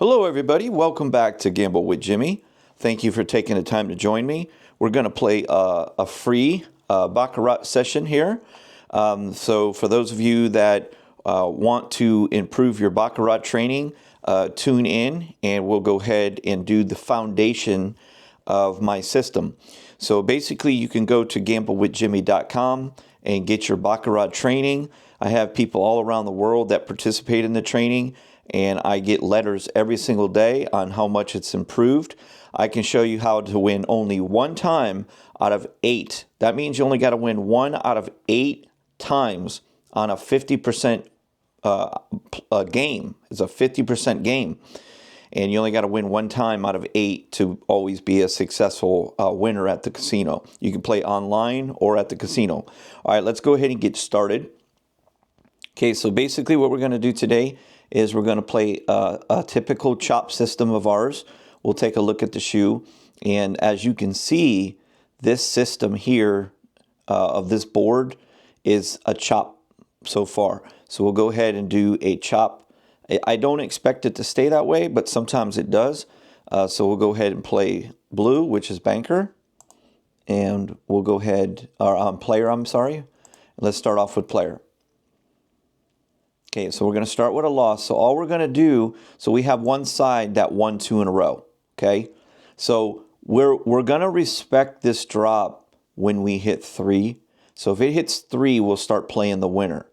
Hello everybody, welcome back to Gamble with Jimmy. Thank you for taking the time to join me. We're going to play a free Baccarat session here. So for those of you that want to improve your Baccarat training, tune in and we'll go ahead and do the foundation of my system. So basically you can go to gamblewithjimmy.com and get your Baccarat training. I have people all around the world that participate in the training, and I get letters every single day on how much it's improved. I can show you how to win only one time out of 8. That means you only got to win 1 out of 8 times on a 50% game. It's a 50% game. And you only got to win 1 time out of 8 to always be a successful winner at the casino. You can play online or at the casino. All right, let's go ahead and get started. Okay, so basically what we're going to do today is we're going to play a typical chop system of ours. We'll take a look at the shoe. And as you can see, this system here of this board is a chop so far. So we'll go ahead and do a chop. I don't expect it to stay that way, but sometimes it does. So we'll go ahead and play blue, which is banker. And we'll go ahead, or player, I'm sorry. Let's start off with player. Okay, so we're going to start with a loss. So all we're going to do, so we have one side that won 2 in a row. Okay, so we're going to respect this drop when we hit 3. So if it hits 3, we'll start playing the winner.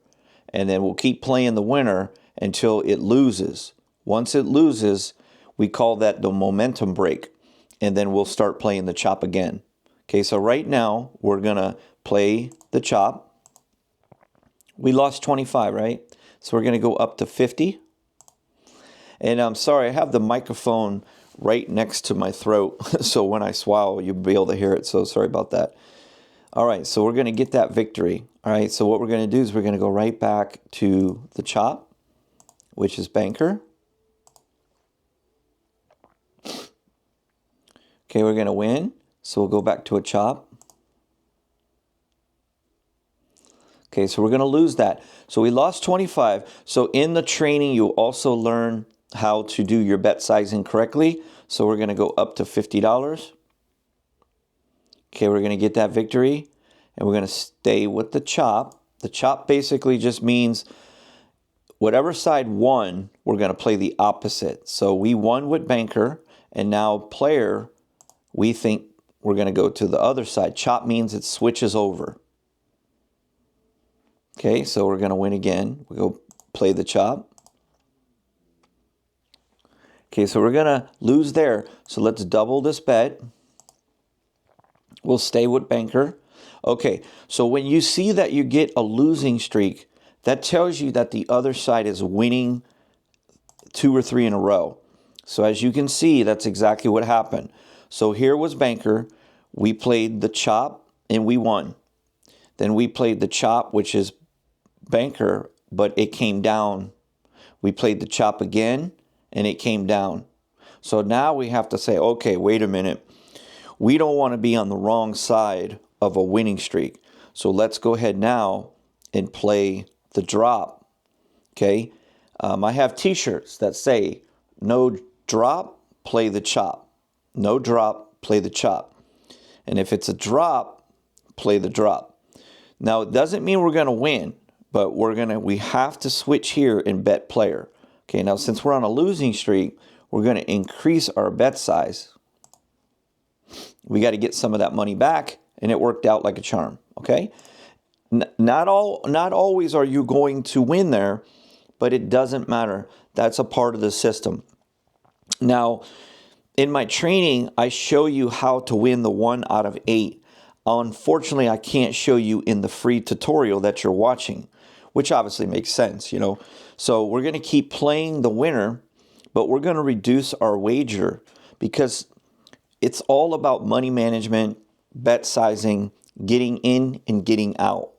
And then we'll keep playing the winner until it loses. Once it loses, we call that the momentum break. And then we'll start playing the chop again. Okay, so right now, we're going to play the chop. We lost 25, right? So we're going to go up to 50. And I'm sorry, I have the microphone right next to my throat. So when I swallow, you'll be able to hear it. So sorry about that. All right, so we're going to get that victory. All right, so what we're going to do is we're going to go right back to the chop, which is banker. Okay, we're going to win. So we'll go back to a chop. Okay, so we're going to lose that. So we lost 25. So in the training, you also learn how to do your bet sizing correctly. So we're going to go up to $50. Okay, we're going to get that victory. And we're going to stay with the chop. The chop basically just means whatever side won, we're going to play the opposite. So we won with banker. And now player, we think we're going to go to the other side. Chop means it switches over. Okay, so we're going to win again. We'll go play the chop. Okay, so we're going to lose there. So let's double this bet. We'll stay with banker. Okay, so when you see that you get a losing streak, that tells you that the other side is winning 2 or 3 in a row. So as you can see, that's exactly what happened. So here was banker. We played the chop and we won. Then we played the chop, which is banker, but it came down. We played the chop again and it came down. So now we have to say, okay, wait a minute. We don't want to be on the wrong side of a winning streak. So let's go ahead now and play the drop. Okay. I have t-shirts that say no drop, play the chop. No drop, play the chop. And if it's a drop, play the drop. Now it doesn't mean we're going to win. But we have to switch here and bet player. Okay, now since we're on a losing streak, we're going to increase our bet size. We got to get some of that money back, and it worked out like a charm. Okay, not always are you going to win there, but it doesn't matter. That's a part of the system. Now, in my training, I show you how to win the 1 out of 8. Unfortunately, I can't show you in the free tutorial that you're watching, which obviously makes sense, you know. So we're going to keep playing the winner, but we're going to reduce our wager because it's all about money management, bet sizing, getting in and getting out,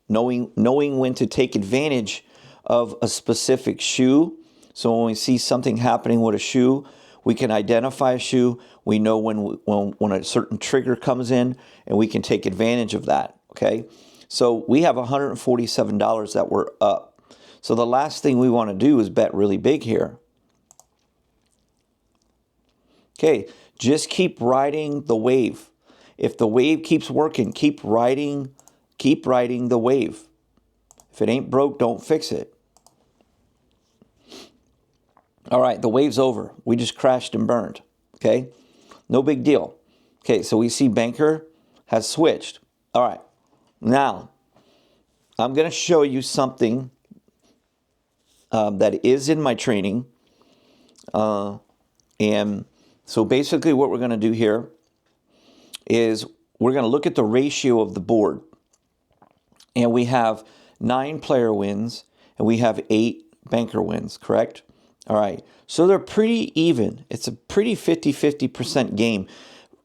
knowing when to take advantage of a specific shoe. So when we see something happening with a shoe, we can identify a shoe. We know when a certain trigger comes in, and we can take advantage of that, okay? So we have $147 that we're up. So the last thing we want to do is bet really big here. Okay, just keep riding the wave. If the wave keeps working, keep riding the wave. If it ain't broke, don't fix it. All right, the wave's over. We just crashed and burned. Okay, no big deal. Okay, so we see banker has switched. All right, now I'm going to show you something that is in my training. And so basically what we're going to do here is we're going to look at the ratio of the board. And we have 9 player wins and we have 8 banker wins, correct? All right, so they're pretty even. It's a pretty 50-50% game.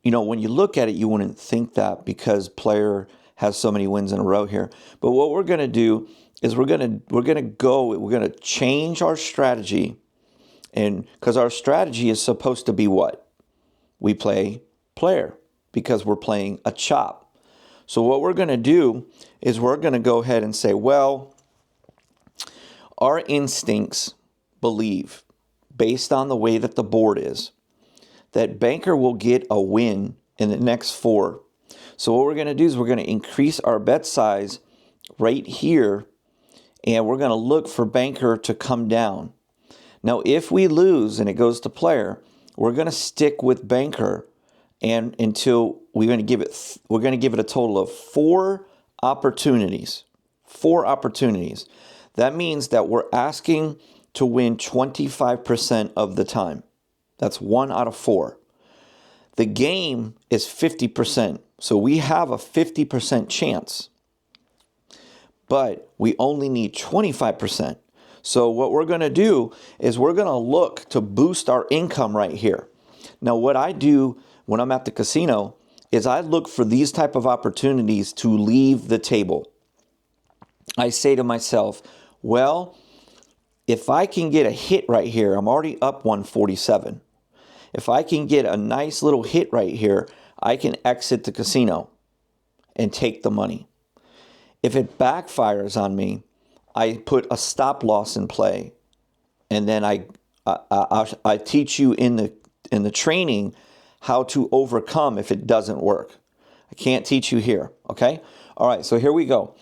You know, when you look at it, you wouldn't think that because player has so many wins in a row here. But what we're going to do is we're going to change our strategy, and because our strategy is supposed to be what? We play player because we're playing a chop. So what we're going to do is we're going to go ahead and say, well, our instincts believe, based on the way that the board is, that banker will get a win in the next 4. So what we're going to do is we're going to increase our bet size right here, and we're going to look for banker to come down. Now, if we lose and it goes to player, we're going to stick with banker, and until we're going to give it a total of 4 opportunities. 4 opportunities. That means that we're asking to win 25% of the time. That's 1 out of 4. The game is 50%, so we have a 50% chance. But we only need 25%. So what we're going to do is we're going to look to boost our income right here. Now, what I do when I'm at the casino is I look for these type of opportunities to leave the table. I say to myself, well, if I can get a hit right here, I'm already up 147. If I can get a nice little hit right here, I can exit the casino and take the money. If it backfires on me, I put a stop loss in play, and then I teach you in the training how to overcome if it doesn't work. I can't teach you here, okay? All right, so here we go.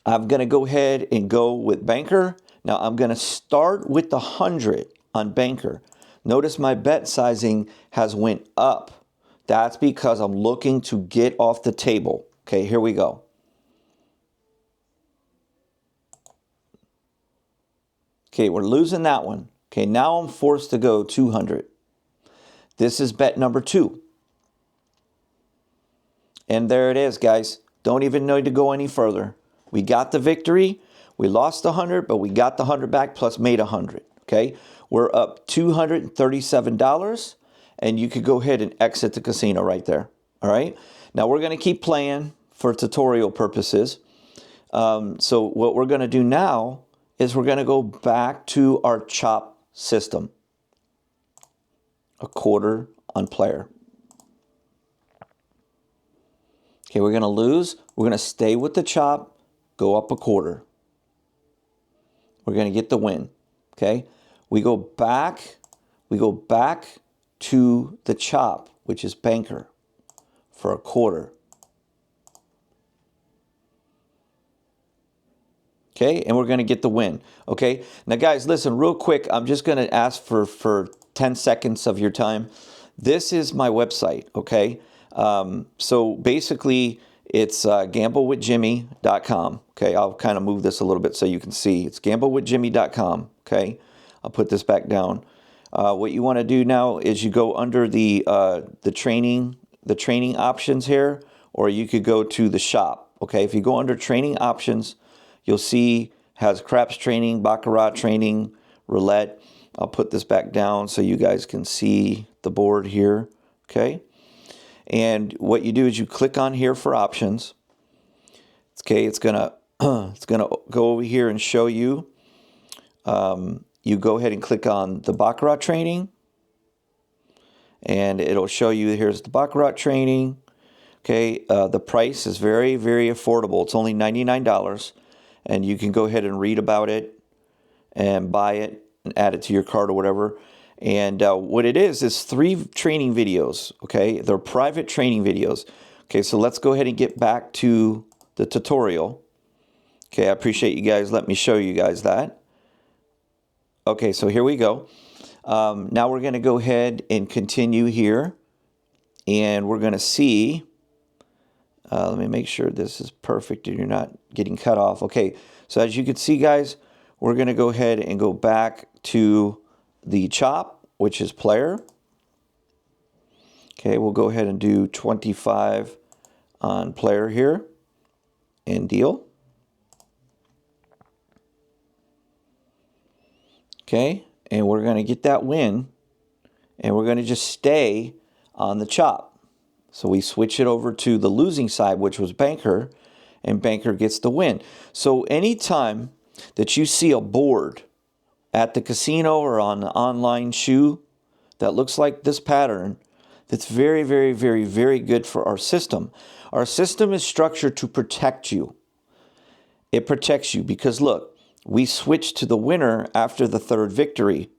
I'm going to go ahead and go with banker. Now I'm going to start with the 100 on banker. Notice my bet sizing has went up. That's because I'm looking to get off the table. Okay, here we go. Okay, we're losing that one. Okay, now I'm forced to go 200. This is bet number 2. And there it is, guys. Don't even need to go any further. We got the victory. We lost 100, but we got the 100 back plus made 100. Okay, we're up $237, and you could go ahead and exit the casino right there. All right, now we're going to keep playing for tutorial purposes. So what we're going to do now is we're going to go back to our chop system. A quarter on player. Okay, we're going to lose. We're going to stay with the chop, go up a quarter. We're going to get the win. Okay, we go back to the chop, which is banker, for a quarter. Okay, and we're going to get the win. Okay, now guys, listen real quick. I'm just going to ask for 10 seconds of your time. This is my website, okay? So basically, it's gamblewithjimmy.com. Okay, I'll kind of move this a little bit so you can see. It's gamblewithjimmy.com. Okay, I'll put this back down. What you want to do now is you go under the training options here, or you could go to the shop. Okay, if you go under training options, you'll see has craps training, Baccarat training, roulette. I'll put this back down so you guys can see the board here. Okay. And what you do is you click on here for options. Okay, it's gonna go over here and show you. You go ahead and click on the Baccarat training, and it'll show you here's the Baccarat training. Okay, the price is very, very affordable. It's only $99, and you can go ahead and read about it and buy it and add it to your cart or whatever. And what it is 3 training videos, okay? They're private training videos. Okay, so let's go ahead and get back to the tutorial. Okay, I appreciate you guys. Let me show you guys that. Okay, so here we go. Now we're going to go ahead and continue here. And we're going to see, let me make sure this is perfect and you're not getting cut off. Okay, so as you can see, guys, we're going to go ahead and go back to the chop, which is player. Okay, we'll go ahead and do 25 on player here and deal. Okay, and we're going to get that win, and we're going to just stay on the chop. So we switch it over to the losing side, which was banker, and banker gets the win. So anytime that you see a board at the casino or on the online shoe that looks like this pattern, that's very, very, very, very good for our system. Our system is structured to protect you. It protects you because look, we switched to the winner after the 3rd victory.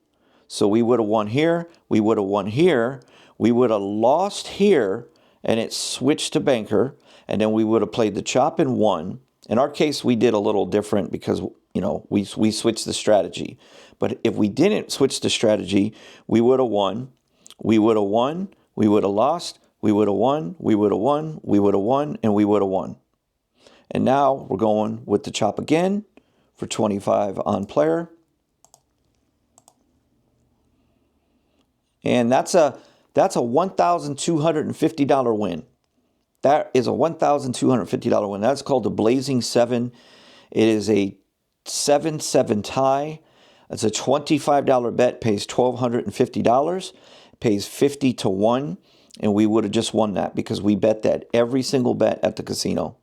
So we would have won here, we would have won here, we would have lost here, and it switched to banker, and then we would have played the chop and won. In our case, we did a little different because, we switched the strategy. But if we didn't switch the strategy, we would have won, we would have won, we would have lost, we would have won, we would have won, we would have won, and we would have won. And now we're going with the chop again for 25 on player. And that's a $1,250 win. That is a $1,250 win. That's called the Blazing 7. It is a 7-7 tie. It's a $25 bet, pays $1,250, pays 50 to 1, and we would have just won that because we bet that every single bet at the casino.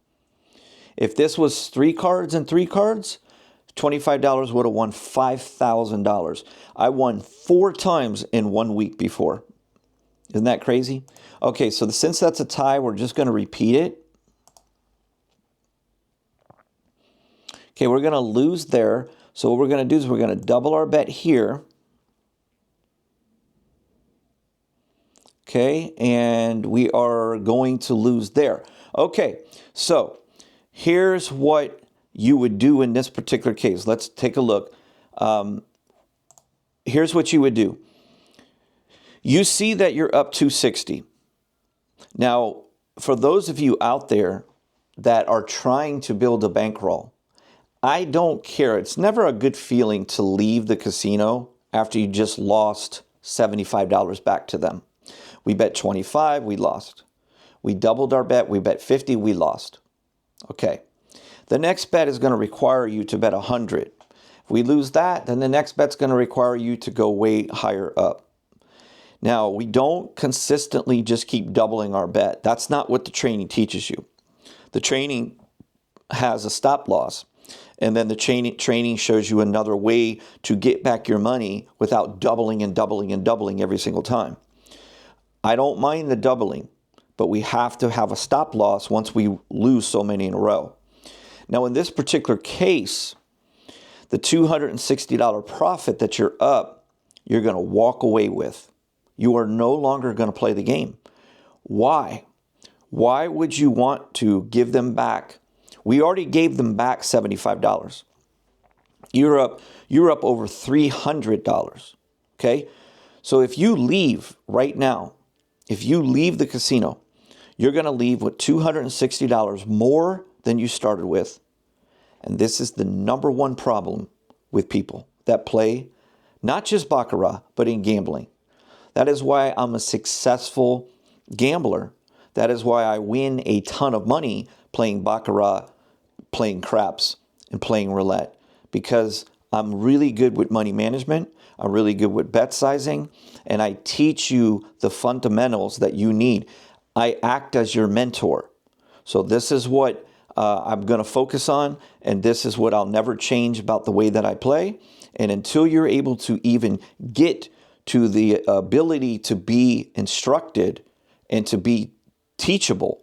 If this was 3 cards and 3 cards, $25 would have won $5,000. I won 4 times in 1 week before. Isn't that crazy? Okay, so since that's a tie, we're just going to repeat it. Okay, we're going to lose there. So what we're going to do is we're going to double our bet here. Okay, and we are going to lose there. Okay, so here's what you would do in this particular case. Let's take a look. Here's what you would do. You see that you're up 260. Now, for those of you out there that are trying to build a bankroll, I don't care. It's never a good feeling to leave the casino after you just lost $75 back to them. We bet 25, we lost. We doubled our bet, we bet 50, we lost. Okay. The next bet is going to require you to bet 100. If we lose that, then the next bet's going to require you to go way higher up. Now, we don't consistently just keep doubling our bet. That's not what the training teaches you. The training has a stop loss. And then the training shows you another way to get back your money without doubling and doubling and doubling every single time. I don't mind the doubling, but we have to have a stop loss once we lose so many in a row. Now, in this particular case, the $260 profit that you're up, you're going to walk away with. You are no longer going to play the game. Why? Why would you want to give them back? We already gave them back $75. You're up over $300. Okay? So if you leave right now, if you leave the casino, you're going to leave with $260 more than you started with. And this is the number one problem with people that play not just Baccarat, but in gambling. That is why I'm a successful gambler. That is why I win a ton of money playing Baccarat, playing craps, and playing roulette. Because I'm really good with money management. I'm really good with bet sizing. And I teach you the fundamentals that you need. I act as your mentor. So this is what I'm going to focus on. And this is what I'll never change about the way that I play. And until you're able to even get to the ability to be instructed and to be teachable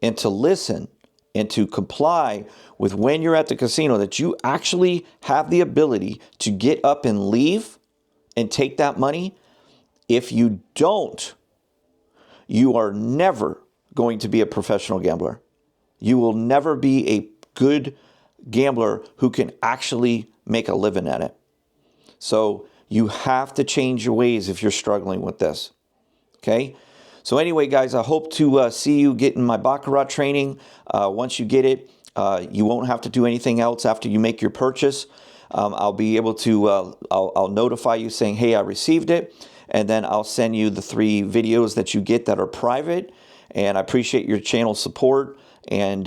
and to listen and to comply with when you're at the casino, that you actually have the ability to get up and leave and take that money, If you don't, you are never going to be a professional gambler. You will never be a good gambler who can actually make a living at it. So you have to change your ways if you're struggling with this. Okay? So anyway, guys, I hope to see you getting my Baccarat training. Once you get it, you won't have to do anything else after you make your purchase. I'll be able to, I'll notify you saying, hey, I received it. And then I'll send you the 3 videos that you get that are private. And I appreciate your channel support. And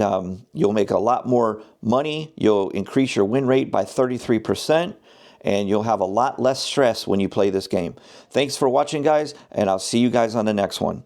you'll make a lot more money. You'll increase your win rate by 33%. And you'll have a lot less stress when you play this game. Thanks for watching, guys. And I'll see you guys on the next one.